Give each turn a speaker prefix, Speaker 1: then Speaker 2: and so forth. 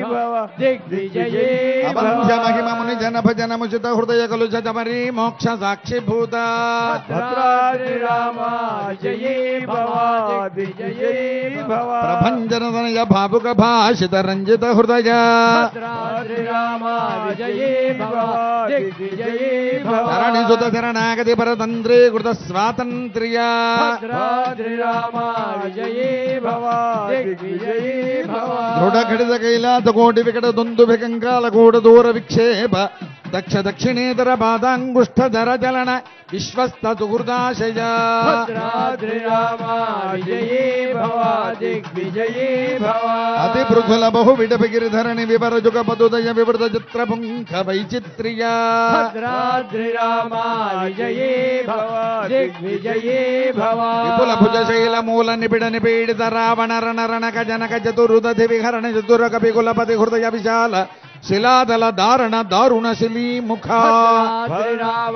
Speaker 1: భవ దిగ్విజయే
Speaker 2: అవంధ్య మహిమ ముని జన భజన ముచిత హృదయ కలు జమరీ మోక్ష సాక్షిభూత
Speaker 1: భద్రాద్రి రామ జయే భవ దిగ్విజయే భవ
Speaker 2: ప్రభంజన తనయ భావుక భాషిత రంజిత హృదయ
Speaker 1: భద్రాద్రి రామ జయే భవ దిగ్విజయే భవ
Speaker 2: ధరణి సుత శరణాగతి పరతంత్రీ కృత స్వాతంత్ర్య
Speaker 1: భద్రాద్రి రామ జయే భవ దిగ్విజయే భవ
Speaker 2: దృఢ ఖడిత కైలాస కోటి వికట దుందుభి కంకాల కూడ దూర విక్షేప దక్ష దక్షిణేతర పాదాంగుష్ఠ ధర చలన విశ్వస్త సుహృదాశయ
Speaker 1: భద్రాద్రి రామ జయే భవ దిగ్విజయే భవ
Speaker 2: అతి పృథుల బహు విడపి గిరిధరణి వివర జుగ పదుదయ వివృత చిత్ర పుంఖ వైచిత్ర్య
Speaker 1: భద్రాద్రి రామ జయే భవ దిగ్విజయే భవ
Speaker 2: విపుల భుజ శైల మూల నిబిడ నిపీడిత రావణ రణ రణక జనక చతురుదధి విహరణ చతుర కపి కులపతి హృదయ విశాల శిలాదల దారుణ దారుణ శిలీముఖ
Speaker 1: భద్రాద్రి రామ